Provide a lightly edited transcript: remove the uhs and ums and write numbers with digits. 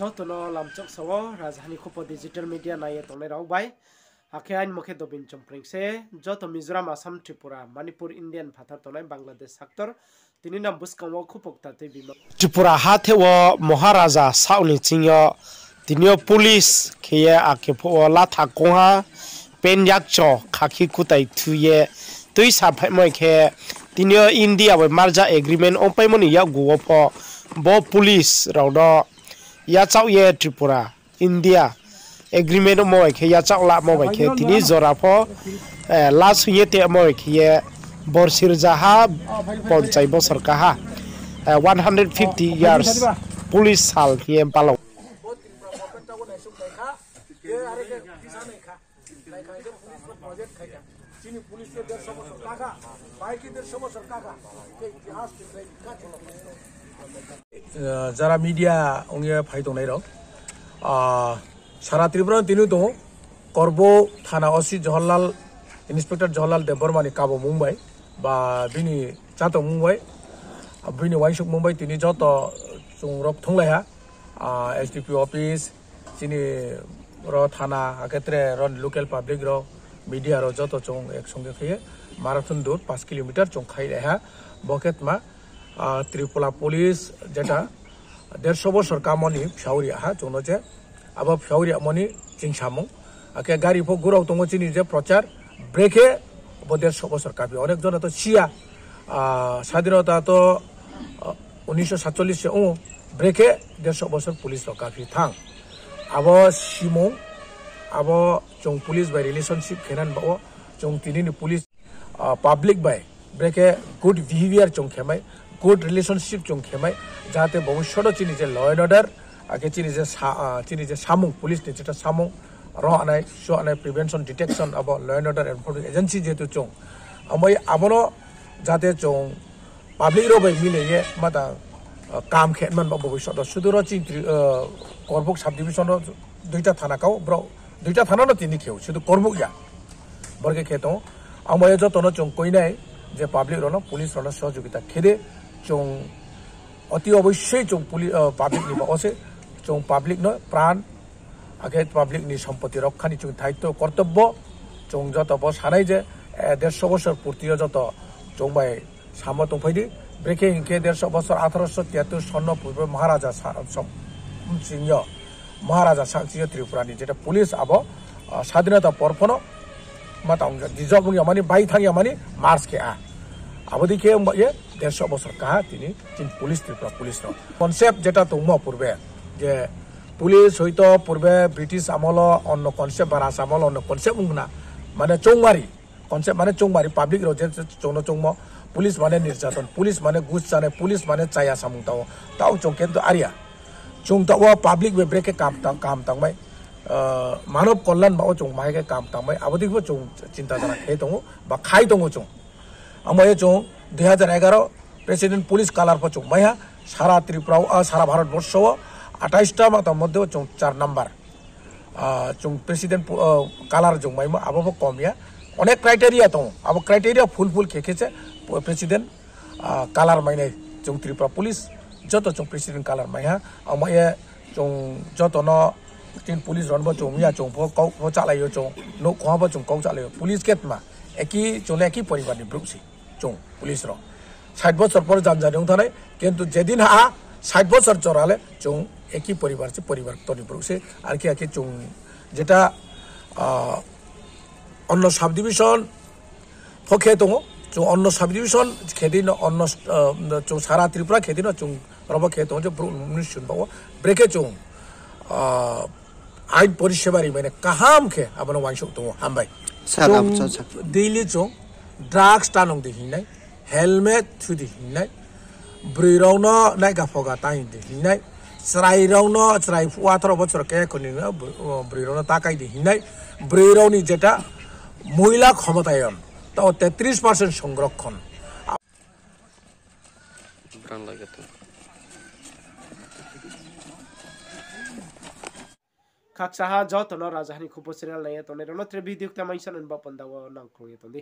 Jotono lamchok sawo rajhani khopo digital media naye tongne rau bai hake ain mokhe dobin chompring se joto Mizoram Assam Tripura Manipur Indian phatar tonai Bangladesh sector tini nam buskamo khupok ta te bima Tripura hathe wo Maharaja Sauh ni chingyo tinio police khiye akepho la thakoha pen yakcho khaki kutai thuye tui saphai moi khe tinio India we marja agreement opai moni ya guwo pho bo police raudo ya chau ye Tripura India agreement mo khe ya chau la mo khe tini zora pho last ye te mo khe borsir jaha ponchai bosor kaha 150 years police sal ye Palauha जरा media उंगे fight होने रहो सारा त्रिपुरा तीनों तो करबो थाना ओसी Jawaharlal inspector Jawaharlal देवबर्मानी काबो मुंबई बा बिनी चातो मुंबई बिनी वाइसुक मुंबई तीनी जतो चुंगरक थंगलाया एसडीपी ऑफिस चिनी रो थाना आकेत्रे रन लोकल पब्लिक रो मीडिया रो जतो चुंग एक संगे खये माराथन दूर 5 किलोमीटर चुंग खाई रहा बकेट मा त्रिपुरा पुलिस जेटा 150 बছর कामनि फियावरिया हा जोनो जे अब फियावरिया मनि जिंसामु आके गारि फो गुराव दङ चिनि जे प्रचार ब्रेके अब 150 बছর काबि अनेक जन तो सिया स्वाधीनता तो 1947 से ब्रेके 150 बছর पुलिस रो काफी थां अब सिमु अब जों पुलिस बाय रिलेशनशिप खेनान बाओ जों तिनि पुलिस पब्लिक बाय ब्रेके गुड बिहेवियर जों खेमाय गुड रिलेशनशिप जों खेमाय जाहाते भविष्यत चिनि जे लॉ एंड ऑर्डर आगे चिनि जे सामुं पुलिस नि जेटा सामुं र आनाय शो आनाय प्रिवेंशन डिटेक्शन अब law and order enforcement agency जेतु जों अमय आबनो जाहाते जों पब्लिक रो बाय मिले ये माता काम खेमन बा भविष्यत सुदुर चिन करबुक सब डिविजन दुईटा थाना काव ब्रो दुईटा थाना न तिनि खेउ सुदु करबुक या बरके खेतो अमय जतन जों कोइनाय जे पब्लिक रनो पुलिस रनो सहयोगिता खेदे जों अति अवश्य जों पुलिस पब्लिक नि बासे जों पब्लिक न प्राण आगे पब्लिक नि सम्पत्ति रक्षानि जों दायित्व कर्तव्य जों जत ब सानाय जे 150 बছর पूर्ति जत जों बाय साम दंफायदि ब्रेके हिंके 150 बছর 1873 सन्न पूर्व महाराजा सिंह महाराजा सिंह त्रिपुरानि जेटा पुलिस अब स्वाधीनता पर्फन मातांग दिजबुंग यामानि बाय थांग यामानि मार्च के आ अबदि के ये 150 बছর कहा तिनी चिन पुलिस त्रिपुरा पुलिस नो कन्सेप्ट जेटा तंगमो पूर्वे जे पुलिस होइतो पूर्वे ब्रिटिश आमल अन्न कन्सेप्ट बारास आमल अन्न कन्सेप्ट उंगना माने चौंगारी कन्सेप्ट माने चौंगारी पब्लिक रो जे चौनो चौंमो पुलिस माने निर्यातन पुलिस माने घुस जाने पुलिस माने चाया सामुं ताव चौके तो आरिया चौं ताव पब्लिक बे ब्रेक काम तांबाय मानव कल्याण बाओ चौं माहे के काम तांबाय अबदिबो चौं चिंता जना खे दङ बा खाइ दङ चौं अमय चौं 2011 प्रेसिडेंट पुलिस कालार पर चौं माया सारा त्रिपुरा सारा भारत वर्ष 28टा माता मध्य चौं 4 नंबर चौं प्रेसिडेंट कालार चौं माइमा अब कमिया अनेक क्राइटेरिया दङ अब क्राइटेरिया फुल खेखेचे प्रेसिडेंट कालार माइने चौं त्रिपुरा पुलिस जत चौं प्रेसिडेंट कालार माया अमय चौं जत न तीन पुलिस रनबो चौं मिया चौं को चालायो चौं नो खहाबो चौं को चालायो पुलिस केटमा एकी चौले एकी परिवार नि ब्रुक्सि चौं पुलिस रो 60 बছর पर जानजानियाव थानाय किन्तु जेदिन हा 60 बছর चराले चौं एकी परिवार से परिवार तनि ब्रुक्सि आरकी आके चौं जेटा अन्न सब डिविजन फखे दङ चौं अन्न सब डिविजन खेदिन अन्न चौं सारा त्रिपुरा खेदिन चौं रबो खे दङ जे मुनिसिन बाव ब्रेके चौं आइन परिसेबारि माने काहाम खे आबनो वाइसो दङ हामबाय डेली चौं ड्राग्स टानं दिहिनाय हेलमेट थुदि हिनाय ब्रैरावनो नायगाफगा ताइन दिहिनाय स्राइरावनो स्राइ 18 बছর के कोनि ब्रैरावनो ताकाय दिहिनाय ब्रैरावनि जेटा महिला क्षमतायन ताव 33% संरक्षण Kaksaha jauh tono rajahani kupo serial naya tone rono trebi diuk tamaisan unba pandawa nangkro ya tondi.